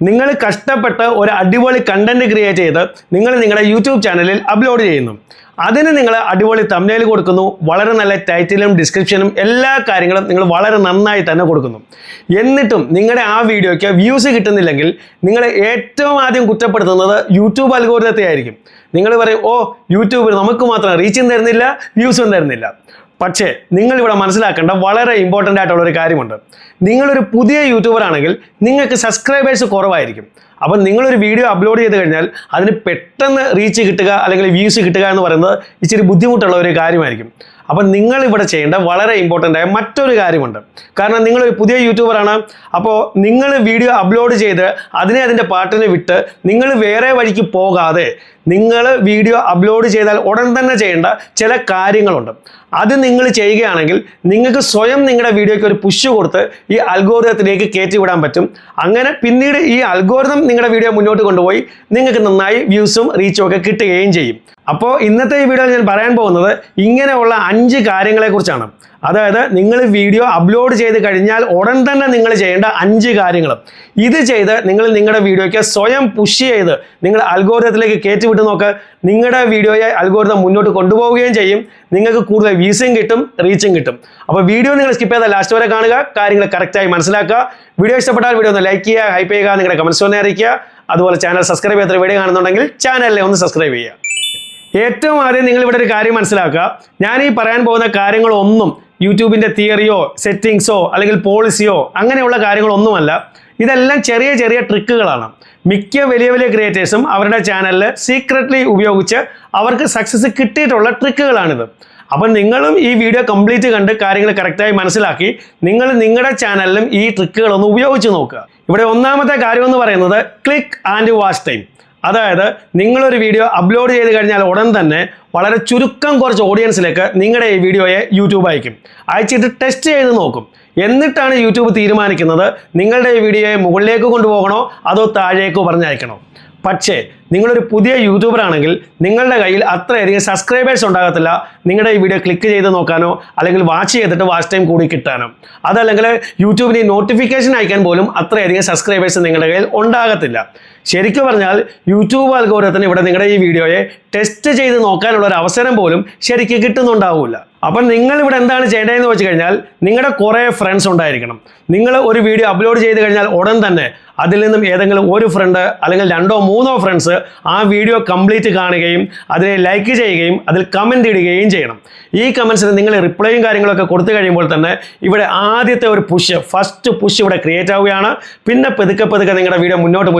നിങ്ങൾ കഷ്ടപ്പെട്ട് ഒരു അടിപൊളി കണ്ടന്റ് ക്രിയേറ്റ് ചെയ്ത് നിങ്ങൾ നിങ്ങളുടെ യൂട്യൂബ് ചാനലിൽ അപ്ലോഡ് ചെയ്യുന്നു. അതിന് നിങ്ങൾ അടിപൊളി തംബ്നെയിൽ കൊടുക്കുന്നു, വളരെ നല്ല ടൈറ്റിലും ഡിസ്ക്രിപ്ഷനും എല്ലാ കാര്യങ്ങളും നിങ്ങൾ വളരെ നന്നായി തന്നെ കൊടുക്കുന്നു. എന്നിട്ടും നിങ്ങളുടെ ആ വീഡിയോയ്ക്ക് വ്യൂസ് കിട്ടുന്നില്ലെങ്കിൽ നിങ്ങൾ ഏറ്റവും ആദ്യം കുറ്റപ്പെടുത്തുന്നത് യൂട്യൂബ് അൽഗോരിതത്തെ ആയിരിക്കും. നിങ്ങൾ പറയും, ഓ യൂട്യൂബിൽ നമുക്ക് മാത്രം റീച്ചും തരുന്നില്ല, വ്യൂസും തരുന്നില്ല. പക്ഷേ നിങ്ങളിവിടെ മനസ്സിലാക്കേണ്ട വളരെ ഇമ്പോർട്ടൻ്റ് ആയിട്ടുള്ള ഒരു കാര്യമുണ്ട്. നിങ്ങളൊരു പുതിയ യൂട്യൂബർ ആണെങ്കിൽ നിങ്ങൾക്ക് സബ്സ്ക്രൈബേഴ്സ് കുറവായിരിക്കും. അപ്പം നിങ്ങളൊരു വീഡിയോ അപ്ലോഡ് ചെയ്ത് കഴിഞ്ഞാൽ അതിന് പെട്ടെന്ന് റീച്ച് കിട്ടുക അല്ലെങ്കിൽ വ്യൂസ് കിട്ടുക എന്ന് പറയുന്നത് ഇച്ചിരി ബുദ്ധിമുട്ടുള്ള ഒരു കാര്യമായിരിക്കും. അപ്പം നിങ്ങളിവിടെ ചെയ്യേണ്ട വളരെ ഇമ്പോർട്ടൻ്റ് ആയ മറ്റൊരു കാര്യമുണ്ട്. കാരണം നിങ്ങളൊരു പുതിയ യൂട്യൂബറാണ്. അപ്പോൾ നിങ്ങൾ വീഡിയോ അപ്ലോഡ് ചെയ്ത് അതിൻ്റെ പാട്ടിനെ വിട്ട് നിങ്ങൾ വേറെ വഴിക്ക് പോകാതെ നിങ്ങൾ വീഡിയോ അപ്ലോഡ് ചെയ്താൽ ഉടൻ തന്നെ ചെയ്യേണ്ട ചില കാര്യങ്ങളുണ്ട്. അത് നിങ്ങൾ ചെയ്യുകയാണെങ്കിൽ നിങ്ങൾക്ക് സ്വയം നിങ്ങളുടെ വീഡിയോയ്ക്ക് ഒരു പുഷ് കൊടുത്ത് ഈ അൽഗോരിതത്തിലേക്ക് കയറ്റി വിടാൻ പറ്റും. അങ്ങനെ പിന്നീട് ഈ അൽഗോരിതം നിങ്ങളുടെ വീഡിയോ മുന്നോട്ട് കൊണ്ടുപോയി നിങ്ങൾക്ക് നന്നായി വ്യൂസും റീച്ചും ഒക്കെ കിട്ടുകയും ചെയ്യും. അപ്പോൾ ഇന്നത്തെ ഈ വീഡിയോയിൽ ഞാൻ പറയാൻ പോകുന്നത് ഇങ്ങനെയുള്ള 5 കാര്യങ്ങളെക്കുറിച്ചാണ്. അതായത് നിങ്ങൾ വീഡിയോ അപ്ലോഡ് ചെയ്ത് കഴിഞ്ഞാൽ ഉടൻ തന്നെ നിങ്ങൾ ചെയ്യേണ്ട 5 കാര്യങ്ങൾ. ഇത് ചെയ്ത് നിങ്ങൾ നിങ്ങളുടെ വീഡിയോയ്ക്ക് സ്വയം പുഷ് ചെയ്ത് നിങ്ങൾ അൽഗോരിതത്തിലേക്ക് കയറ്റി വിട്ട് നോക്ക്. നിങ്ങളുടെ വീഡിയോയെ അൽഗോരിതം മുന്നോട്ട് കൊണ്ടുപോവുകയും ചെയ്യും. നിങ്ങൾക്ക് കൂടുതൽ വ്യൂസും കിട്ടും, റീച്ചും കിട്ടും. അപ്പോൾ വീഡിയോ നിങ്ങൾ സ്കിപ്പ് ചെയ്താൽ ലാസ്റ്റ് വരെ കാണുക, കാര്യങ്ങൾ കറക്റ്റായി മനസ്സിലാക്കുക. വീഡിയോ ഇഷ്ടപ്പെട്ടാൽ വീഡിയോ ഒന്ന് ലൈക്ക് ചെയ്യുക, ഹൈപ്പ് ചെയ്യുക, നിങ്ങളുടെ കമൻസ് ഒന്ന് അറിയിക്കുക. അതുപോലെ ചാനൽ സബ്സ്ക്രൈബ് ചെയ്യാത്ത വീഡിയോ കാണുന്നുണ്ടെങ്കിൽ ചാനലിനെ ഒന്ന് സബ്സ്ക്രൈബ് ചെയ്യുക. ഏറ്റവും ആദ്യം നിങ്ങൾ ഇവിടെ ഒരു കാര്യം മനസ്സിലാക്കുക. ഞാൻ ഈ പറയാൻ പോകുന്ന കാര്യങ്ങളൊന്നും യൂട്യൂബിൻ്റെ തിയറിയോ സെറ്റിങ്സോ അല്ലെങ്കിൽ പോളിസിയോ അങ്ങനെയുള്ള കാര്യങ്ങളൊന്നുമല്ല. ഇതെല്ലാം ചെറിയ ചെറിയ ട്രിക്കുകളാണ്. മിക്ക വലിയ വലിയ ക്രിയേറ്റേഴ്സും അവരുടെ ചാനലിൽ സീക്രട്ട്ലി ഉപയോഗിച്ച് അവർക്ക് സക്സസ് കിട്ടിയിട്ടുള്ള ട്രിക്കുകളാണിത്. അപ്പം നിങ്ങളും ഈ വീഡിയോ കംപ്ലീറ്റ് കണ്ട് കാര്യങ്ങൾ കറക്റ്റായി മനസ്സിലാക്കി നിങ്ങൾ നിങ്ങളുടെ ചാനലിലും ഈ ട്രിക്കുകളൊന്ന് ഉപയോഗിച്ച് നോക്കുക. ഇവിടെ ഒന്നാമത്തെ കാര്യം എന്ന് പറയുന്നത് ക്ലിക്ക് ആൻഡ് വാച്ച് ടൈം. അതായത് നിങ്ങളൊരു വീഡിയോ അപ്ലോഡ് ചെയ്ത് കഴിഞ്ഞാൽ ഉടൻ തന്നെ വളരെ ചുരുക്കം കുറച്ച് ഓഡിയൻസിലേക്ക് നിങ്ങളുടെ ഈ വീഡിയോയെ യൂട്യൂബ് അയച്ചിട്ട് ടെസ്റ്റ് ചെയ്ത് നോക്കും. എന്നിട്ടാണ് യൂട്യൂബ് തീരുമാനിക്കുന്നത് നിങ്ങളുടെ ഈ വീഡിയോയെ മുകളിലേക്ക് കൊണ്ടുപോകണോ അതോ താഴേക്കോ പറഞ്ഞയക്കണോ. പക്ഷേ നിങ്ങളൊരു പുതിയ യൂട്യൂബർ ആണെങ്കിൽ നിങ്ങളുടെ കയ്യിൽ അത്രയധികം സബ്സ്ക്രൈബേഴ്സ് ഉണ്ടാകത്തില്ല നിങ്ങളുടെ ഈ വീഡിയോ ക്ലിക്ക് ചെയ്ത് നോക്കാനോ അല്ലെങ്കിൽ വാച്ച് ചെയ്തിട്ട് വാച്ച് ടൈം കൂടി കിട്ടാനോ. അതല്ലെങ്കിൽ യൂട്യൂബിന് നോട്ടിഫിക്കേഷൻ അയക്കാൻ പോലും അത്രയധികം സബ്സ്ക്രൈബേഴ്സ് നിങ്ങളുടെ കയ്യിൽ ഉണ്ടാകത്തില്ല. ശരിക്കും പറഞ്ഞാൽ യൂട്യൂബ് അൽഗോരിതത്തിന് ഇവിടെ നിങ്ങളുടെ ഈ വീഡിയോയെ ടെസ്റ്റ് ചെയ്ത് നോക്കാനുള്ള ഒരു അവസരം പോലും ശരിക്കും കിട്ടുന്നുണ്ടാവില്ല. അപ്പം നിങ്ങൾ ഇവിടെ എന്താണ് ചെയ്യേണ്ടതെന്ന് വെച്ച് കഴിഞ്ഞാൽ നിങ്ങളുടെ കുറേ ഫ്രണ്ട്സ് ഉണ്ടായിരിക്കണം. നിങ്ങൾ ഒരു വീഡിയോ അപ്ലോഡ് ചെയ്ത് കഴിഞ്ഞാൽ ഉടൻ തന്നെ അതിൽ നിന്നും ഏതെങ്കിലും ഒരു ഫ്രണ്ട് അല്ലെങ്കിൽ 2 or 3 ഫ്രണ്ട്സ് ആ വീഡിയോ കംപ്ലീറ്റ് കാണുകയും അതിനെ ലൈക്ക് ചെയ്യുകയും അതിൽ കമൻറ്റ് ഇടുകയും ചെയ്യണം. ഈ കമൻസിന് നിങ്ങൾ റിപ്ലൈയും കാര്യങ്ങളൊക്കെ കൊടുത്തു കഴിയുമ്പോൾ തന്നെ ഇവിടെ ആദ്യത്തെ ഒരു ഫസ്റ്റ് പുഷ് ഇവിടെ ക്രിയേറ്റ് ആവുകയാണ്. പിന്നെ പതുക്കെ നിങ്ങളുടെ വീഡിയോ മുന്നോട്ട്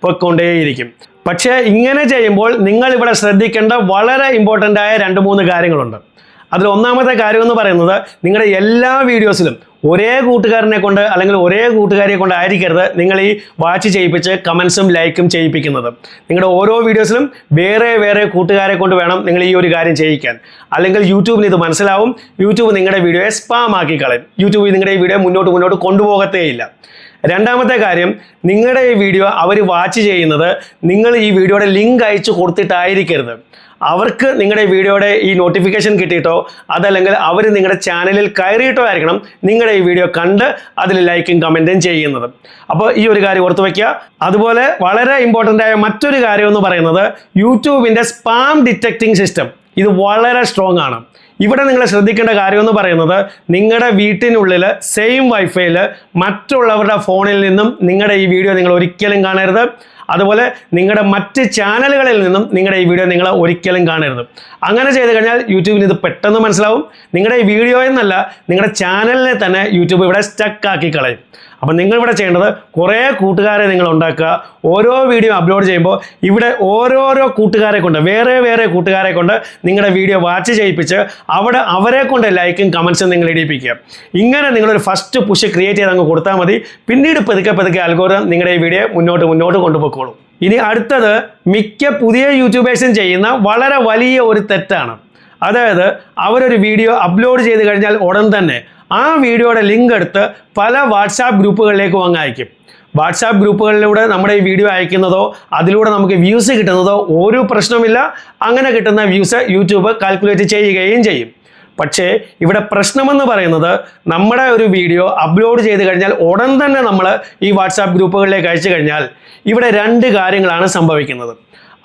പോയിക്കൊണ്ടേയിരിക്കും. പക്ഷേ ഇങ്ങനെ ചെയ്യുമ്പോൾ നിങ്ങൾ ഇവിടെ ശ്രദ്ധിക്കേണ്ട വളരെ ഇമ്പോർട്ടൻ്റ് ആയ 2-3 കാര്യങ്ങളുണ്ട്. അതിൽ ഒന്നാമത്തെ കാര്യം എന്ന് പറയുന്നത് നിങ്ങളുടെ എല്ലാ വീഡിയോസിലും ഒരേ കൂട്ടുകാരനെ കൊണ്ട് അല്ലെങ്കിൽ ഒരേ കൂട്ടുകാരിയെ കൊണ്ട് ആയിരിക്കരുത് നിങ്ങൾ ഈ വാച്ച് ചെയ്യിപ്പിച്ച് കമൻസും ലൈക്കും ചെയ്യിപ്പിക്കുന്നത്. നിങ്ങളുടെ ഓരോ വീഡിയോസിലും വേറെ കൂട്ടുകാരെ കൊണ്ട് വേണം നിങ്ങൾ ഈ ഒരു കാര്യം ചെയ്യിക്കാൻ. അല്ലെങ്കിൽ യൂട്യൂബിന് ഇത് മനസ്സിലാവും. യൂട്യൂബ് നിങ്ങളുടെ വീഡിയോയെ സ്പാം ആക്കി കളയും. യൂട്യൂബ് നിങ്ങളുടെ ഈ വീഡിയോ മുന്നോട്ട് കൊണ്ടുപോകത്തേയില്ല. രണ്ടാമത്തെ കാര്യം, നിങ്ങളുടെ ഈ വീഡിയോ അവർ വാച്ച് ചെയ്യുന്നത് നിങ്ങൾ ഈ വീഡിയോയുടെ ലിങ്ക് അയച്ചു കൊടുത്തിട്ടായിരിക്കരുത്. അവർക്ക് നിങ്ങളുടെ വീഡിയോയുടെ ഈ നോട്ടിഫിക്കേഷൻ കിട്ടിയിട്ടോ അതല്ലെങ്കിൽ അവർ നിങ്ങളുടെ ചാനലിൽ കയറിയിട്ടോ ആയിരിക്കണം നിങ്ങളുടെ ഈ വീഡിയോ കണ്ട് അതിൽ ലൈക്കും കമൻറ്റും ചെയ്യുന്നത്. അപ്പോൾ ഈ ഒരു കാര്യം ഓർത്ത് വയ്ക്കുക. അതുപോലെ വളരെ ഇമ്പോർട്ടൻ്റ് ആയ മറ്റൊരു കാര്യം എന്ന് പറയുന്നത് യൂട്യൂബിൻ്റെ സ്പാം ഡിറ്റക്റ്റിംഗ് സിസ്റ്റം. ഇത് വളരെ സ്ട്രോങ് ആണ്. ഇവിടെ നിങ്ങൾ ശ്രദ്ധിക്കേണ്ട കാര്യം എന്ന് പറയുന്നത് നിങ്ങളുടെ വീട്ടിനുള്ളിൽ സെയിം വൈഫൈയിൽ മറ്റുള്ളവരുടെ ഫോണിൽ നിന്നും നിങ്ങളുടെ ഈ വീഡിയോ നിങ്ങൾ ഒരിക്കലും കാണരുത്. അതുപോലെ നിങ്ങളുടെ മറ്റ് ചാനലുകളിൽ നിന്നും നിങ്ങളുടെ ഈ വീഡിയോ നിങ്ങൾ ഒരിക്കലും കാണരുത്. അങ്ങനെ ചെയ്ത് കഴിഞ്ഞാൽ യൂട്യൂബിന് ഇത് പെട്ടെന്ന് മനസ്സിലാവും. നിങ്ങളുടെ ഈ വീഡിയോ എന്നല്ല നിങ്ങളുടെ ചാനലിനെ തന്നെ യൂട്യൂബ് ഇവിടെ സ്റ്റക്ക് ആക്കി കളയും. അപ്പം നിങ്ങളിവിടെ ചെയ്യേണ്ടത് കുറേ കൂട്ടുകാരെ നിങ്ങൾ ഉണ്ടാക്കുക. ഓരോ വീഡിയോ അപ്ലോഡ് ചെയ്യുമ്പോൾ ഇവിടെ ഓരോരോ കൂട്ടുകാരെ കൊണ്ട് വേറെ കൂട്ടുകാരെ കൊണ്ട് നിങ്ങളുടെ വീഡിയോ വാച്ച് ചെയ്യിപ്പിച്ച് അവരെ കൊണ്ട് ലൈക്കും കമൻസും നിങ്ങൾ ഇടിപ്പിക്കുക. ഇങ്ങനെ നിങ്ങളൊരു ഫസ്റ്റ് പുഷ് ക്രിയേറ്റ് ചെയ്ത് അങ്ങ് കൊടുത്താൽ മതി. പിന്നീട് പതുക്കെ അൽഗോരിതം നിങ്ങളുടെ ഈ വീഡിയോ മുന്നോട്ട് കൊണ്ടുപോയിക്കോളും. ഇനി അടുത്തത് മിക്ക പുതിയ യൂട്യൂബേഴ്സും ചെയ്യുന്ന വളരെ വലിയ ഒരു തെറ്റാണ്. അതായത് അവരൊരു വീഡിയോ അപ്ലോഡ് ചെയ്ത് കഴിഞ്ഞാൽ ഉടൻ തന്നെ ആ വീഡിയോയുടെ ലിങ്ക് എടുത്ത് പല വാട്സാപ്പ് ഗ്രൂപ്പുകളിലേക്ക് അയക്കും. വാട്സാപ്പ് ഗ്രൂപ്പുകളിലൂടെ നമ്മുടെ ഈ വീഡിയോ അയക്കുന്നതോ അതിലൂടെ നമുക്ക് വ്യൂസ് കിട്ടുന്നതോ ഒരു പ്രശ്നമില്ല. അങ്ങനെ കിട്ടുന്ന വ്യൂസ് യൂട്യൂബ് കാൽക്കുലേറ്റ് ചെയ്യുകയും ചെയ്യും. പക്ഷേ ഇവിടെ പ്രശ്നമെന്ന് പറയുന്നത് നമ്മുടെ ഒരു വീഡിയോ അപ്ലോഡ് ചെയ്ത് കഴിഞ്ഞാൽ ഉടൻ തന്നെ നമ്മൾ ഈ വാട്സാപ്പ് ഗ്രൂപ്പുകളിലേക്ക് അയച്ചു കഴിഞ്ഞാൽ ഇവിടെ രണ്ട് കാര്യങ്ങളാണ് സംഭവിക്കുന്നത്.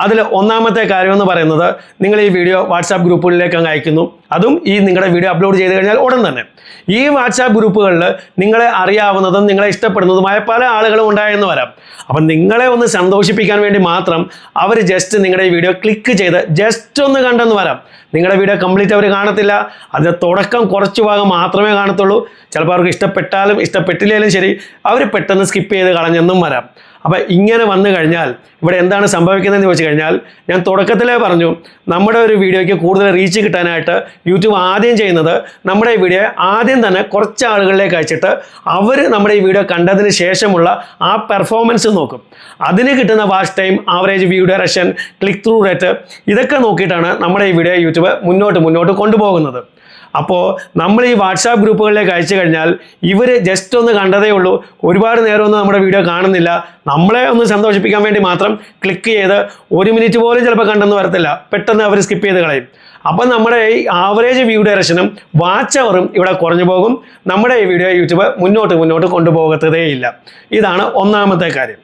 അതിൽ ഒന്നാമത്തെ കാര്യമെന്ന് പറയുന്നത്, നിങ്ങൾ ഈ വീഡിയോ വാട്സാപ്പ് ഗ്രൂപ്പുകളിലേക്ക് അങ്ങ് അയക്കുന്നു. അതും ഈ നിങ്ങളുടെ വീഡിയോ അപ്ലോഡ് ചെയ്ത് കഴിഞ്ഞാൽ ഉടൻ തന്നെ ഈ വാട്സാപ്പ് ഗ്രൂപ്പുകളിൽ നിങ്ങളെ അറിയാവുന്നതും നിങ്ങളെ ഇഷ്ടപ്പെടുന്നതുമായ പല ആളുകളും ഉണ്ടായെന്ന് വരാം. അപ്പം നിങ്ങളെ ഒന്ന് സന്തോഷിപ്പിക്കാൻ വേണ്ടി മാത്രം അവർ ജസ്റ്റ് നിങ്ങളുടെ ഈ വീഡിയോ ക്ലിക്ക് ചെയ്ത് ജസ്റ്റ് ഒന്ന് കണ്ടെന്ന് വരാം. നിങ്ങളുടെ വീഡിയോ കംപ്ലീറ്റ് അവർ കാണത്തില്ല. അതിൻ്റെ തുടക്കം കുറച്ച് ഭാഗം മാത്രമേ കാണത്തുള്ളൂ. ചിലപ്പോൾ അവർക്ക് ഇഷ്ടപ്പെട്ടാലും ഇഷ്ടപ്പെട്ടില്ലെങ്കിലും ശരി, അവർ പെട്ടെന്ന് സ്കിപ്പ് ചെയ്ത് കളഞ്ഞെന്നും വരാം. അപ്പോൾ ഇങ്ങനെ വന്നു കഴിഞ്ഞാൽ ഇവിടെ എന്താണ് സംഭവിക്കുന്നതെന്ന് ചോദിച്ചു കഴിഞ്ഞാൽ, ഞാൻ തുടക്കത്തിലേ പറഞ്ഞു, നമ്മുടെ ഒരു വീഡിയോയ്ക്ക് കൂടുതൽ റീച്ച് കിട്ടാനായിട്ട് യൂട്യൂബ് ആദ്യം ചെയ്യുന്നത് നമ്മുടെ ഈ വീഡിയോ ആദ്യം തന്നെ കുറച്ച് ആളുകളിലേക്ക് അയച്ചിട്ട് അവർ നമ്മുടെ ഈ വീഡിയോ കണ്ടതിന് ശേഷമുള്ള ആ പെർഫോമൻസ് നോക്കും. അതിന് കിട്ടുന്ന watch time, average view duration, click through rate, ഇതൊക്കെ നോക്കിയിട്ടാണ് നമ്മുടെ ഈ വീഡിയോ യൂട്യൂബ് മുന്നോട്ട് കൊണ്ടുപോകുന്നത്. അപ്പോൾ നമ്മൾ ഈ വാട്സാപ്പ് ഗ്രൂപ്പുകളിലേക്ക് അയച്ചു കഴിഞ്ഞാൽ ഇവർ ജസ്റ്റ് ഒന്ന് കണ്ടതേ ഉള്ളൂ, ഒരുപാട് നേരമൊന്നും നമ്മുടെ വീഡിയോ കാണുന്നില്ല, നമ്മളെ ഒന്ന് സന്തോഷിപ്പിക്കാൻ വേണ്ടി മാത്രം ക്ലിക്ക് ചെയ്ത് 1 മിനിറ്റ് പോലും ചിലപ്പോൾ കണ്ടെന്ന് വരത്തില്ല, പെട്ടെന്ന് അവർ സ്കിപ്പ് ചെയ്ത് കളയും. അപ്പം നമ്മുടെ ഈ ആവറേജ് വ്യൂ ഡയറക്ഷനും വാച്ച് അവറും ഇവിടെ കുറഞ്ഞു പോകും. നമ്മുടെ ഈ വീഡിയോ യൂട്യൂബ് മുന്നോട്ട് കൊണ്ടുപോകത്തതേയില്ല. ഇതാണ് ഒന്നാമത്തെ കാര്യം.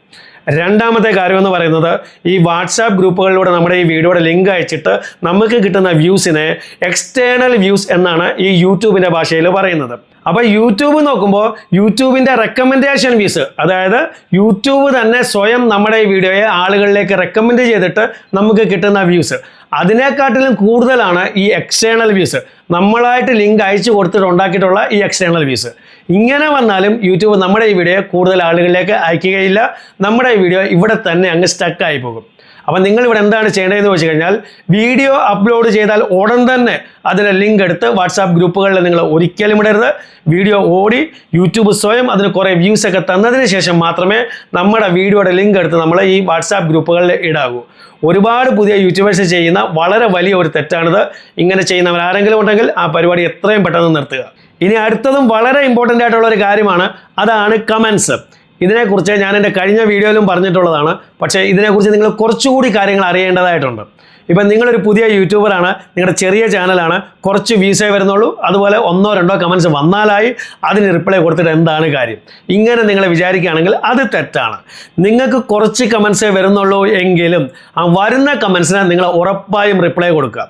രണ്ടാമത്തെ കാര്യം എന്ന് പറയുന്നത്, ഈ വാട്സാപ്പ് ഗ്രൂപ്പുകളിലൂടെ നമ്മുടെ ഈ വീഡിയോയുടെ ലിങ്ക് അയച്ചിട്ട് നമുക്ക് കിട്ടുന്ന വ്യൂസിനെ എക്സ്റ്റേണൽ വ്യൂസ് എന്നാണ് ഈ യൂട്യൂബിൻ്റെ ഭാഷയിൽ പറയുന്നത്. അപ്പോൾ യൂട്യൂബ് നോക്കുമ്പോൾ യൂട്യൂബിൻ്റെ റെക്കമെൻഡേഷൻ വ്യൂസ്, അതായത് യൂട്യൂബ് തന്നെ സ്വയം നമ്മുടെ ഈ വീഡിയോയെ ആളുകളിലേക്ക് റെക്കമെൻഡ് ചെയ്തിട്ട് നമുക്ക് കിട്ടുന്ന വ്യൂസ്, അതിനെക്കാട്ടിലും കൂടുതലാണ് ഈ എക്സ്റ്റേണൽ വ്യൂസ്, നമ്മളായിട്ട് ലിങ്ക് അയച്ചു കൊടുത്തിട്ട് ഉണ്ടാക്കിയിട്ടുള്ള ഈ എക്സ്റ്റേണൽ വ്യൂസ്. ഇങ്ങനെ വന്നാലും യൂട്യൂബ് നമ്മുടെ ഈ വീഡിയോ കൂടുതൽ ആളുകളിലേക്ക് അയക്കുകയില്ല. നമ്മുടെ ഈ വീഡിയോ ഇവിടെ തന്നെ അങ്ങ് സ്റ്റക്കായി പോകും. അപ്പം നിങ്ങളിവിടെ എന്താണ് ചെയ്യേണ്ടതെന്ന് വെച്ച് കഴിഞ്ഞാൽ, വീഡിയോ അപ്ലോഡ് ചെയ്താൽ ഉടൻ തന്നെ അതിൻ്റെ ലിങ്ക് എടുത്ത് വാട്സാപ്പ് ഗ്രൂപ്പുകളിൽ നിങ്ങൾ ഒരിക്കലും ഇടരുത്. വീഡിയോ ഓടി യൂട്യൂബ് സ്വയം അതിന് കുറേ വ്യൂസൊക്കെ തന്നതിന് ശേഷം മാത്രമേ നമ്മുടെ വീഡിയോയുടെ ലിങ്ക് എടുത്ത് നമ്മൾ ഈ വാട്സാപ്പ് ഗ്രൂപ്പുകളിൽ ഇടാവൂ. ഒരുപാട് പുതിയ യൂട്യൂബേഴ്സ് ചെയ്യുന്ന വളരെ വലിയ ഒരു തെറ്റാണിത്. ഇങ്ങനെ ചെയ്യുന്നവർ ആരെങ്കിലും ഉണ്ടെങ്കിൽ ആ പരിപാടി എത്രയും പെട്ടെന്ന് നിർത്തുക. ഇനി അടുത്തതും വളരെ ഇമ്പോർട്ടൻ്റ് ആയിട്ടുള്ള ഒരു കാര്യമാണ്, അതാണ് കമൻസ്. ഇതിനെക്കുറിച്ച് ഞാൻ എൻ്റെ കഴിഞ്ഞ വീഡിയോയിലും പറഞ്ഞിട്ടുള്ളതാണ്. പക്ഷേ ഇതിനെക്കുറിച്ച് നിങ്ങൾ കുറച്ചുകൂടി കാര്യങ്ങൾ അറിയേണ്ടതായിട്ടുണ്ട്. ഇപ്പം നിങ്ങളൊരു പുതിയ യൂട്യൂബറാണ്, നിങ്ങളുടെ ചെറിയ ചാനലാണ്, കുറച്ച് വ്യൂസേ വരുന്നുള്ളൂ, അതുപോലെ 1-2 കമൻസ് വന്നാലായി, അതിന് റിപ്ലൈ കൊടുത്തിട്ട് എന്താണ് കാര്യം? ഇങ്ങനെ നിങ്ങൾ വിചാരിക്കുകയാണെങ്കിൽ അത് തെറ്റാണ്. നിങ്ങൾക്ക് കുറച്ച് കമൻസേ വരുന്നുള്ളൂ എങ്കിലും ആ വരുന്ന കമൻസിന് നിങ്ങൾ ഉറപ്പായും റിപ്ലൈ കൊടുക്കുക.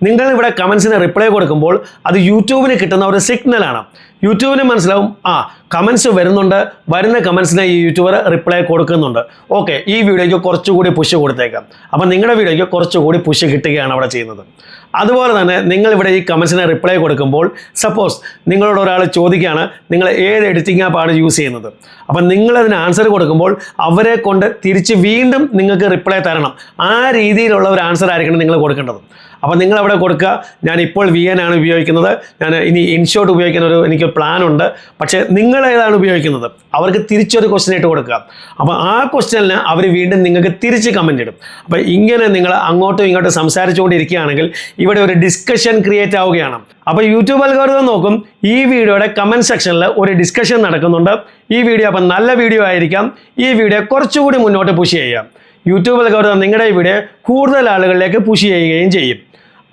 നിങ്ങളിവിടെ കമൻസിന് റിപ്ലൈ കൊടുക്കുമ്പോൾ അത് യൂട്യൂബിന് കിട്ടുന്ന ഒരു സിഗ്നലാണ്. യൂട്യൂബിന് മനസ്സിലാവും, കമൻസ് വരുന്നുണ്ട്, വരുന്ന കമൻസിന് ഈ യൂട്യൂബർ റിപ്ലൈ കൊടുക്കുന്നുണ്ട്, ഓക്കെ, ഈ വീഡിയോയ്ക്ക് കുറച്ചുകൂടി പുഷ് കൊടുത്തേക്കാം. അപ്പം നിങ്ങളുടെ വീഡിയോയ്ക്ക് കുറച്ചുകൂടി പുഷ് കിട്ടുകയാണ് അവിടെ ചെയ്യുന്നത്. അതുപോലെ തന്നെ നിങ്ങളിവിടെ ഈ കമൻസിന് റിപ്ലൈ കൊടുക്കുമ്പോൾ, സപ്പോസ് നിങ്ങളോട് ഒരാൾ ചോദിക്കുകയാണ് നിങ്ങൾ ഏത് എഡിറ്റിംഗ് ആപ്പാണ് യൂസ് ചെയ്യുന്നത്, അപ്പം നിങ്ങളതിന് ആൻസർ കൊടുക്കുമ്പോൾ അവരെ കൊണ്ട് തിരിച്ച് വീണ്ടും നിങ്ങൾക്ക് റിപ്ലൈ തരണം. ആ രീതിയിലുള്ള ഒരു ആൻസർ ആയിരിക്കണം നിങ്ങൾ കൊടുക്കേണ്ടത്. അപ്പോൾ നിങ്ങൾ അവിടെ കൊടുക്കുക, ഞാനിപ്പോൾ VN ആണ് ഉപയോഗിക്കുന്നത്, ഞാൻ ഇനി ഇൻഷോട്ട് ഉപയോഗിക്കുന്ന എനിക്ക് പ്ലാൻ ഉണ്ട്, പക്ഷേ നിങ്ങൾ ഏതാണ് ഉപയോഗിക്കുന്നത്, അവർക്ക് തിരിച്ചൊരു ക്വസ്റ്റ്യൻ ഇട്ട് കൊടുക്കുക. അപ്പോൾ ആ ക്വസ്റ്റ്യനിന് അവർ വീണ്ടും നിങ്ങൾക്ക് തിരിച്ച് കമൻറ്റ് ഇടും. അപ്പോൾ ഇങ്ങനെ നിങ്ങൾ അങ്ങോട്ടും ഇങ്ങോട്ടും സംസാരിച്ചുകൊണ്ടിരിക്കുകയാണെങ്കിൽ ഇവിടെ ഒരു ഡിസ്കഷൻ ക്രിയേറ്റ് ആവുകയാണ്. അപ്പോൾ യൂട്യൂബ് അൽഗോരിതം നോക്കും, ഈ വീഡിയോയുടെ കമൻറ്റ് സെക്ഷനിൽ ഒരു ഡിസ്കഷൻ നടക്കുന്നുണ്ട്, ഈ വീഡിയോ അപ്പം നല്ല വീഡിയോ ആയിരിക്കാം, ഈ വീഡിയോ കുറച്ചുകൂടി മുന്നോട്ട് പുഷ് ചെയ്യാം. യൂട്യൂബ് അൽഗോരിതം നിങ്ങളുടെ ഈ വീഡിയോ കൂടുതൽ ആളുകളിലേക്ക് പുഷ് ചെയ്യുകയും ചെയ്യും.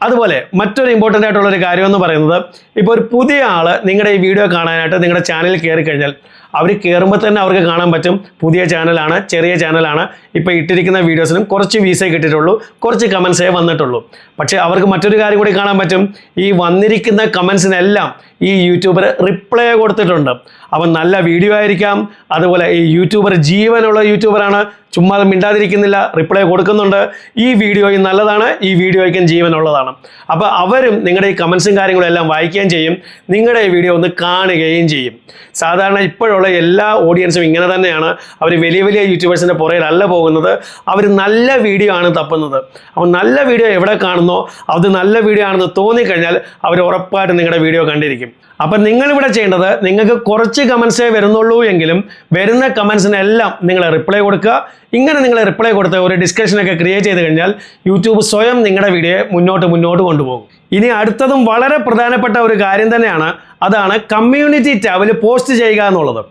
അതുപോലെ മറ്റൊരു ഇമ്പോർട്ടൻ്റ് ആയിട്ടുള്ളൊരു കാര്യം എന്ന് പറയുന്നത്, ഇപ്പോൾ ഒരു പുതിയ ആൾ നിങ്ങളുടെ ഈ വീഡിയോ കാണാനായിട്ട് നിങ്ങളുടെ ചാനലിൽ കയറി കഴിഞ്ഞാൽ അവർ കയറുമ്പോൾ തന്നെ അവർക്ക് കാണാൻ പറ്റും പുതിയ ചാനലാണ്, ചെറിയ ചാനലാണ്, ഇപ്പോൾ ഇട്ടിരിക്കുന്ന വീഡിയോസിനും കുറച്ച് വ്യൂസേ കിട്ടിയിട്ടുള്ളൂ, കുറച്ച് കമൻസേ വന്നിട്ടുള്ളൂ. പക്ഷേ അവർക്ക് മറ്റൊരു കാര്യം കൂടി കാണാൻ പറ്റും, ഈ വന്നിരിക്കുന്ന കമൻസിനെല്ലാം ഈ യൂട്യൂബർ റിപ്ലൈ കൊടുത്തിട്ടുണ്ട്. അവൻ നല്ല വീഡിയോ ആയിരിക്കാം, അതുപോലെ ഈ യൂട്യൂബർ ജീവനുള്ള യൂട്യൂബറാണ്, ചുമ്മാ മിണ്ടാതിരിക്കുന്നില്ല, റിപ്ലൈ കൊടുക്കുന്നുണ്ട്, ഈ വീഡിയോയും നല്ലതാണ്, ഈ വീഡിയോയ്ക്കും ജീവനുള്ളതാണ്. അപ്പോൾ അവരും നിങ്ങളുടെ ഈ കമൻസും കാര്യങ്ങളും എല്ലാം വായിക്കുകയും ചെയ്യും, നിങ്ങളുടെ ഈ വീഡിയോ ഒന്ന് കാണുകയും ചെയ്യും. സാധാരണ ഇപ്പോഴുള്ള എല്ലാ ഓഡിയൻസും ഇങ്ങനെ തന്നെയാണ്. അവർ വലിയ വലിയ യൂട്യൂബേഴ്സിൻ്റെ പുറകിലല്ല പോകുന്നത്, അവർ നല്ല വീഡിയോ ആണ് തപ്പുന്നത്. അപ്പോൾ നല്ല വീഡിയോ എവിടെ കാണുന്നോ അത് നല്ല വീഡിയോ ആണെന്ന് തോന്നിക്കഴിഞ്ഞാൽ അവർ ഉറപ്പായിട്ട് നിങ്ങളുടെ വീഡിയോ കണ്ടിരിക്കും. അപ്പം നിങ്ങളിവിടെ ചെയ്യേണ്ടത്, നിങ്ങൾക്ക് കുറച്ച് കമൻസേ വരുന്നുള്ളൂ എങ്കിലും വരുന്ന കമൻസിനെല്ലാം നിങ്ങൾ റിപ്ലൈ കൊടുക്കുക. ഇങ്ങനെ നിങ്ങൾ റിപ്ലൈ കൊടുത്ത് ഒരു ഡിസ്കഷനൊക്കെ ക്രിയേറ്റ് ചെയ്ത് കഴിഞ്ഞാൽ യൂട്യൂബ് സ്വയം നിങ്ങളുടെ വീഡിയോയെ മുന്നോട്ട് കൊണ്ടുപോകും. ഇനി അടുത്തതും വളരെ പ്രധാനപ്പെട്ട ഒരു കാര്യം തന്നെയാണ്, അതാണ് കമ്മ്യൂണിറ്റി ടാബിൽ പോസ്റ്റ് ചെയ്യുക എന്നുള്ളത്.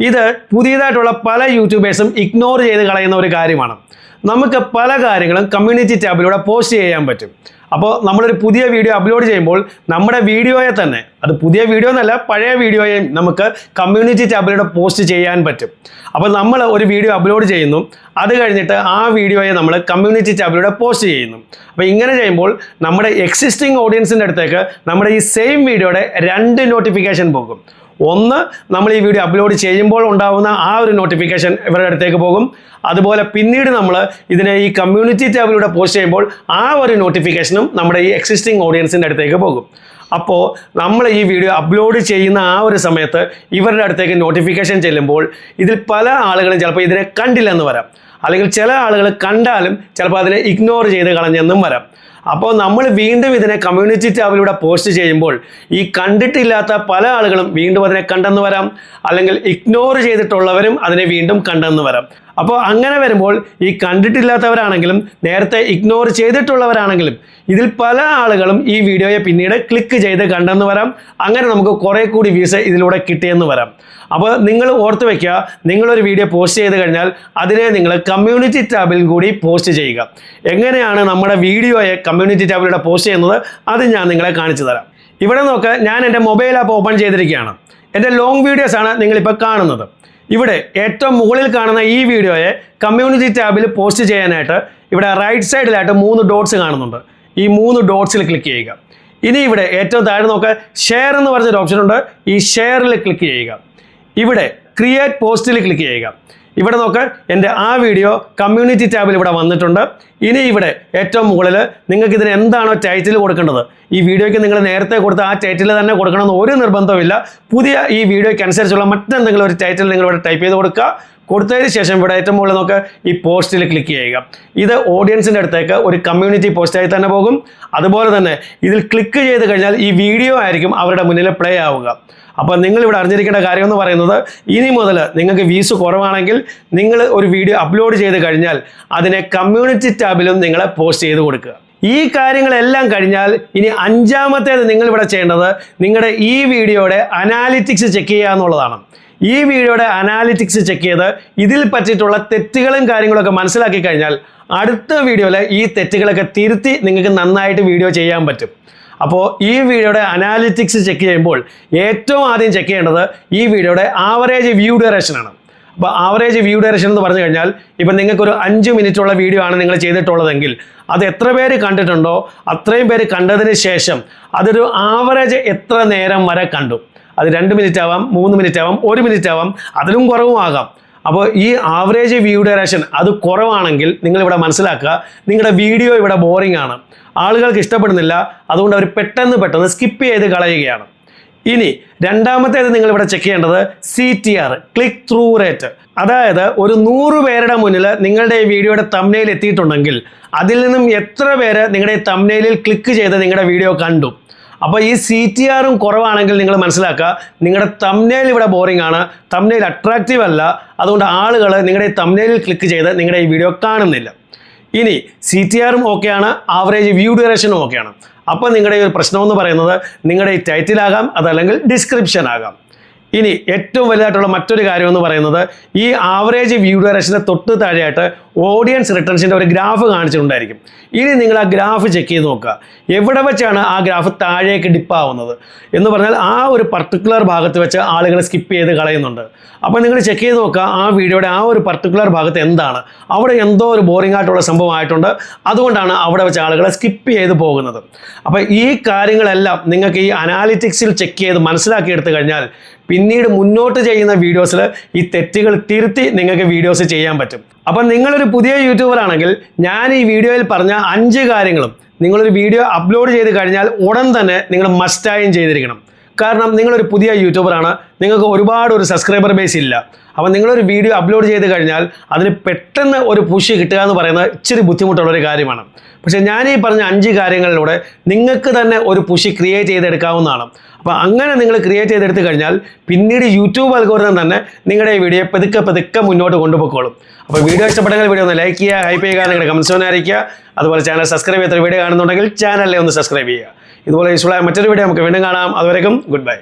ഇത് പുതിയതായിട്ടുള്ള പല യൂട്യൂബേഴ്സും ഇഗ്നോർ ചെയ്ത് കളയുന്ന ഒരു കാര്യമാണ്. നമുക്ക് പല കാര്യങ്ങളും കമ്മ്യൂണിറ്റി ടാബിലൂടെ പോസ്റ്റ് ചെയ്യാൻ പറ്റും. അപ്പോൾ നമ്മളൊരു പുതിയ വീഡിയോ അപ്ലോഡ് ചെയ്യുമ്പോൾ നമ്മുടെ വീഡിയോയെ തന്നെ, അത് പുതിയ വീഡിയോ എന്നല്ല പഴയ വീഡിയോയും നമുക്ക് കമ്മ്യൂണിറ്റി ടാബിലൂടെ പോസ്റ്റ് ചെയ്യാൻ പറ്റും. അപ്പോൾ നമ്മൾ ഒരു വീഡിയോ അപ്ലോഡ് ചെയ്യുന്നു, അത് കഴിഞ്ഞിട്ട് ആ വീഡിയോയെ നമ്മൾ കമ്മ്യൂണിറ്റി ടാബിലൂടെ പോസ്റ്റ് ചെയ്യുന്നു. അപ്പോൾ ഇങ്ങനെ ചെയ്യുമ്പോൾ നമ്മുടെ എക്സിസ്റ്റിംഗ് ഓഡിയൻസിൻ്റെ അടുത്തേക്ക് നമ്മുടെ ഈ സെയിം വീഡിയോയുടെ 2 നോട്ടിഫിക്കേഷൻ പോകും. ഒന്ന്, നമ്മൾ ഈ വീഡിയോ അപ്ലോഡ് ചെയ്യുമ്പോൾ ഉണ്ടാകുന്ന ആ ഒരു നോട്ടിഫിക്കേഷൻ ഇവരുടെ അടുത്തേക്ക് പോകും. അതുപോലെ പിന്നീട് നമ്മൾ ഇതിനെ ഈ കമ്മ്യൂണിറ്റി ടാബിലൂടെ പോസ്റ്റ് ചെയ്യുമ്പോൾ ആ ഒരു നോട്ടിഫിക്കേഷനും നമ്മുടെ ഈ എക്സിസ്റ്റിംഗ് ഓഡിയൻസിൻ്റെ അടുത്തേക്ക് പോകും. അപ്പോൾ നമ്മൾ ഈ വീഡിയോ അപ്ലോഡ് ചെയ്യുന്ന ആ ഒരു സമയത്ത് ഇവരുടെ അടുത്തേക്ക് നോട്ടിഫിക്കേഷൻ ചെല്ലുമ്പോൾ ഇതിൽ പല ആളുകളും ചിലപ്പോൾ ഇതിനെ കണ്ടില്ലെന്ന് വരാം, അല്ലെങ്കിൽ ചില ആളുകൾ കണ്ടാലും ചിലപ്പോൾ അതിനെ ഇഗ്നോർ ചെയ്ത് കളഞ്ഞെന്നും വരാം. അപ്പോൾ നമ്മൾ വീണ്ടും ഇതിനെ കമ്മ്യൂണിറ്റി ടാബിലൂടെ പോസ്റ്റ് ചെയ്യുമ്പോൾ ഈ കണ്ടിട്ടില്ലാത്ത പല ആളുകളും വീണ്ടും അതിനെ കണ്ടെന്ന് വരാം, അല്ലെങ്കിൽ ഇഗ്നോർ ചെയ്തിട്ടുള്ളവരും അതിനെ വീണ്ടും കണ്ടെന്ന് വരാം. അപ്പോൾ അങ്ങനെ വരുമ്പോൾ ഈ കണ്ടിട്ടില്ലാത്തവരാണെങ്കിലും നേരത്തെ ഇഗ്നോർ ചെയ്തിട്ടുള്ളവരാണെങ്കിലും ഇതിൽ പല ആളുകളും ഈ വീഡിയോയെ പിന്നീട് ക്ലിക്ക് ചെയ്ത് കണ്ടെന്ന് വരാം. അങ്ങനെ നമുക്ക് കുറേ കൂടി വ്യൂസ് ഇതിലൂടെ കിട്ടിയെന്ന് വരാം. അപ്പോൾ നിങ്ങൾ ഓർത്ത് വയ്ക്കുക, നിങ്ങളൊരു വീഡിയോ പോസ്റ്റ് ചെയ്ത് കഴിഞ്ഞാൽ അതിനെ നിങ്ങൾ കമ്മ്യൂണിറ്റി ടാബിൽ കൂടി പോസ്റ്റ് ചെയ്യുക. എങ്ങനെയാണ് നമ്മുടെ വീഡിയോയെ കമ്മ്യൂണിറ്റി ടാബിലൂടെ പോസ്റ്റ് ചെയ്യുന്നത് അത് ഞാൻ നിങ്ങളെ കാണിച്ചു തരാം. ഇവിടെ നോക്ക്, ഞാൻ എൻ്റെ മൊബൈൽ ആപ്പ് ഓപ്പൺ ചെയ്തിരിക്കുകയാണ്. എൻ്റെ ലോങ് വീഡിയോസാണ് നിങ്ങളിപ്പോൾ കാണുന്നത്. ഇവിടെ ഏറ്റവും മുകളിൽ കാണുന്ന ഈ വീഡിയോയെ കമ്മ്യൂണിറ്റി ടാബിൽ പോസ്റ്റ് ചെയ്യാനായിട്ട് ഇവിടെ റൈറ്റ് സൈഡിലായിട്ട് 3 ഡോട്ട്സ് കാണുന്നുണ്ട്. ഈ 3 ഡോട്ട്സിൽ ക്ലിക്ക് ചെയ്യുക. ഇനി ഇവിടെ ഏറ്റവും താഴെ നോക്കുക, ഷെയർ എന്ന് പറഞ്ഞൊരു ഓപ്ഷൻ ഉണ്ട്. ഈ ഷെയറിൽ ക്ലിക്ക് ചെയ്യുക. ഇവിടെ ക്രിയേറ്റ് പോസ്റ്റിൽ ക്ലിക്ക് ചെയ്യുക. ഇവിടെ നോക്ക്, എൻ്റെ ആ വീഡിയോ കമ്മ്യൂണിറ്റി ടാബിൽ ഇവിടെ വന്നിട്ടുണ്ട്. ഇനി ഇവിടെ ഏറ്റവും മുകളിൽ നിങ്ങൾക്ക് ഇതിന് എന്താണോ ടൈറ്റിൽ കൊടുക്കേണ്ടത്, ഈ വീഡിയോയ്ക്ക് നിങ്ങൾ നേരത്തെ കൊടുത്ത ആ ടൈറ്റിൽ തന്നെ കൊടുക്കണമെന്ന് ഒരു നിർബന്ധമില്ല. പുതിയ ഈ വീഡിയോയ്ക്ക് അനുസരിച്ചുള്ള മറ്റെന്തെങ്കിലും ഒരു ടൈറ്റിൽ നിങ്ങൾ ഇവിടെ ടൈപ്പ് ചെയ്ത് കൊടുക്കുക. കൊടുത്തതിന് ശേഷം ഇവിടെ ഏറ്റവും മുകളിൽ നോക്കുക, ഈ പോസ്റ്റിൽ ക്ലിക്ക് ചെയ്യുക. ഇത് ഓഡിയൻസിൻ്റെ അടുത്തേക്ക് ഒരു കമ്മ്യൂണിറ്റി പോസ്റ്റായി തന്നെ പോകും. അതുപോലെ തന്നെ ഇതിൽ ക്ലിക്ക് ചെയ്ത് കഴിഞ്ഞാൽ ഈ വീഡിയോ ആയിരിക്കും അവരുടെ മുന്നിൽ പ്ലേ ആവുക. അപ്പോൾ നിങ്ങളിവിടെ അറിഞ്ഞിരിക്കേണ്ട കാര്യം എന്ന് പറയുന്നത്, ഇനി മുതൽ നിങ്ങൾക്ക് വ്യൂസ് കുറവാണെങ്കിൽ നിങ്ങൾ ഒരു വീഡിയോ അപ്ലോഡ് ചെയ്ത് കഴിഞ്ഞാൽ അതിനെ കമ്മ്യൂണിറ്റി ടാബിലും നിങ്ങൾ പോസ്റ്റ് ചെയ്ത് കൊടുക്കുക. ഈ കാര്യങ്ങളെല്ലാം കഴിഞ്ഞാൽ ഇനി 5ാമത്തേത് നിങ്ങളിവിടെ ചെയ്യേണ്ടത് നിങ്ങളുടെ ഈ വീഡിയോയുടെ അനാലിറ്റിക്സ് ചെക്ക് ചെയ്യുക എന്നുള്ളതാണ്. ഈ വീഡിയോയുടെ അനാലിറ്റിക്സ് ചെക്ക് ചെയ്ത് ഇതിൽ പറ്റിയിട്ടുള്ള തെറ്റുകളും കാര്യങ്ങളൊക്കെ മനസ്സിലാക്കി കഴിഞ്ഞാൽ അടുത്ത വീഡിയോയിൽ ഈ തെറ്റുകളൊക്കെ തിരുത്തി നിങ്ങൾക്ക് നന്നായിട്ട് വീഡിയോ ചെയ്യാൻ പറ്റും. അപ്പോൾ ഈ വീഡിയോയുടെ അനാലിറ്റിക്സ് ചെക്ക് ചെയ്യുമ്പോൾ ഏറ്റവും ആദ്യം ചെക്ക് ചെയ്യേണ്ടത് ഈ വീഡിയോയുടെ ആവറേജ് വ്യൂ ഡ്യൂറേഷനാണ്. അപ്പോൾ ആവറേജ് വ്യൂ ഡ്യൂറേഷൻ എന്ന് പറഞ്ഞു കഴിഞ്ഞാൽ ഇപ്പം നിങ്ങൾക്കൊരു 5 മിനിറ്റുള്ള വീഡിയോ ആണ് നിങ്ങൾ ചെയ്തിട്ടുള്ളതെങ്കിൽ അത് എത്ര പേര് കണ്ടിട്ടുണ്ടോ അത്രയും പേര് കണ്ടതിന് ശേഷം അതൊരു ആവറേജ് എത്ര നേരം വരെ കണ്ടു. അത് 2 മിനിറ്റ് ആവാം, 3 മിനിറ്റ് ആവാം, 1 മിനിറ്റ് ആവാം, അതിലും കുറവും ആകാം. അപ്പോൾ ഈ ആവറേജ് വ്യൂ ഡ്യൂറേഷൻ അത് കുറവാണെങ്കിൽ നിങ്ങളിവിടെ മനസ്സിലാക്കുക, നിങ്ങളുടെ വീഡിയോ ഇവിടെ ബോറിംഗ് ആണ്, ആളുകൾക്ക് ഇഷ്ടപ്പെടുന്നില്ല, അതുകൊണ്ട് അവർ പെട്ടെന്ന് സ്കിപ്പ് ചെയ്ത് കളയുകയാണ്. ഇനി 2ാമത്തേത് നിങ്ങളിവിടെ ചെക്ക് ചെയ്യേണ്ടത് CTR, ക്ലിക്ക് ത്രൂ റേറ്റ്. അതായത് ഒരു 100 പേരുടെ മുന്നിൽ നിങ്ങളുടെ ഈ വീഡിയോയുടെ തംബ്നെയിൽ എത്തിയിട്ടുണ്ടെങ്കിൽ അതിൽ നിന്നും എത്ര പേര് നിങ്ങളുടെ ഈ തംബ്നെയിലിൽ ക്ലിക്ക് ചെയ്ത് നിങ്ങളുടെ വീഡിയോ കണ്ടു. അപ്പോൾ ഈ CTRും കുറവാണെങ്കിൽ നിങ്ങൾ മനസ്സിലാക്കുക, നിങ്ങളുടെ തംബ്നെയിൽ ഇവിടെ ബോറിംഗ് ആണ്, തംബ്നെയിൽ അട്രാക്റ്റീവ് അല്ല, അതുകൊണ്ട് ആളുകൾ നിങ്ങളുടെ ഈ തംബ്നെയിലിൽ ക്ലിക്ക് ചെയ്ത് നിങ്ങളുടെ ഈ വീഡിയോ കാണുന്നില്ല. ഇനി CTRും ഓക്കെയാണ്, ആവറേജ് വ്യൂ ഡ്യൂറേഷനും ഓക്കെയാണ്. അപ്പോൾ നിങ്ങളുടെ ഈ ഒരു പ്രശ്നമെന്ന് പറയുന്നത് നിങ്ങളുടെ ഈ ടൈറ്റിലാകാം, അതല്ലെങ്കിൽ ഡിസ്ക്രിപ്ഷൻ ആകാം. ഇനി ഏറ്റവും വലുതായിട്ടുള്ള മറ്റൊരു കാര്യം എന്ന് പറയുന്നത് ഈ ആവറേജ് വ്യൂ ഡ്യൂറേഷന് തൊട്ട് താഴെയായിട്ട് ഓഡിയൻസ് റിട്ടൻഷൻ്റെ ഒരു ഗ്രാഫ് കാണിച്ചിട്ടുണ്ടായിരിക്കും. ഇനി നിങ്ങൾ ആ ഗ്രാഫ് ചെക്ക് ചെയ്ത് നോക്കുക, എവിടെ വെച്ചാണ് ആ ഗ്രാഫ് താഴേക്ക് ഡിപ്പാവുന്നത് എന്ന് പറഞ്ഞാൽ ആ ഒരു പർട്ടിക്കുലർ ഭാഗത്ത് വെച്ച് ആളുകൾ സ്കിപ്പ് ചെയ്ത് കളയുന്നുണ്ട്. അപ്പോൾ നിങ്ങൾ ചെക്ക് ചെയ്ത് നോക്കുക ആ വീഡിയോയുടെ ആ ഒരു പർട്ടിക്കുലർ ഭാഗത്ത് എന്താണ്, അവിടെ എന്തോ ഒരു ബോറിംഗ് ആയിട്ടുള്ള സംഭവമായിട്ടുണ്ട്, അതുകൊണ്ടാണ് അവിടെ വെച്ച് ആളുകൾ സ്കിപ്പ് ചെയ്ത് പോകുന്നത്. അപ്പോൾ ഈ കാര്യങ്ങളെല്ലാം നിങ്ങൾക്ക് ഈ അനാലിറ്റിക്സിൽ ചെക്ക് ചെയ്ത് മനസ്സിലാക്കിയെടുത്തു കഴിഞ്ഞാൽ പിന്നീട് മുന്നോട്ട് ചെയ്യുന്ന വീഡിയോസിൽ ഈ തെറ്റുകൾ തിരുത്തി നിങ്ങൾക്ക് വീഡിയോസ് ചെയ്യാൻ പറ്റും. അപ്പം നിങ്ങളൊരു പുതിയ യൂട്യൂബർ ആണെങ്കിൽ ഞാൻ ഈ വീഡിയോയിൽ പറഞ്ഞ 5 കാര്യങ്ങളും നിങ്ങളൊരു വീഡിയോ അപ്ലോഡ് ചെയ്ത് കഴിഞ്ഞാൽ ഉടൻ തന്നെ നിങ്ങൾ മസ്റ്റായും ചെയ്തിരിക്കണം. കാരണം നിങ്ങളൊരു പുതിയ യൂട്യൂബറാണ്, നിങ്ങൾക്ക് ഒരുപാട് സബ്സ്ക്രൈബർ ബേസ് ഇല്ല. അപ്പോൾ നിങ്ങളൊരു വീഡിയോ അപ്ലോഡ് ചെയ്ത് കഴിഞ്ഞാൽ അതിന് പെട്ടെന്ന് ഒരു പുഷ് കിട്ടുക എന്ന് പറയുന്നത് ഇച്ചിരി ബുദ്ധിമുട്ടുള്ളൊരു കാര്യമാണ്. പക്ഷേ ഞാൻ ഈ പറഞ്ഞ 5 കാര്യങ്ങളിലൂടെ നിങ്ങൾക്ക് തന്നെ ഒരു പുഷ് ക്രിയേറ്റ് ചെയ്തെടുക്കാവുന്നതാണ്. അപ്പോൾ അങ്ങനെ നിങ്ങൾ ക്രിയേറ്റ് ചെയ്തെടുത്ത് കഴിഞ്ഞാൽ പിന്നീട് യൂട്യൂബ് അൽഗോരിതം തന്നെ നിങ്ങളുടെ ഈ വീഡിയോ പതുക്കെ മുന്നോട്ട് കൊണ്ടുപോയിക്കോളും. അപ്പോൾ വീഡിയോ ഇഷ്ടപ്പെട്ടെങ്കിൽ വീഡിയോ ഒന്ന് ലൈക്ക് ചെയ്യുക, ഹൈപ്പ് ചെയ്യുക, നിങ്ങളുടെ കമൻസ് ഒന്ന് അറിയിക്കുക. അതുപോലെ ചാനൽ സബ്സ്ക്രൈബ് ചെയ്യാത്ത വീഡിയോ കാണുന്നുണ്ടെങ്കിൽ ചാനലിനെ ഒന്ന് സബ്സ്ക്രൈബ് ചെയ്യുക. ഇതുപോലെ യൂസ്ഫുൾ ആയ മറ്റൊരു വീഡിയോ നമുക്ക് വീണ്ടും കാണാം. അതുവരെയും ഗുഡ് ബൈ.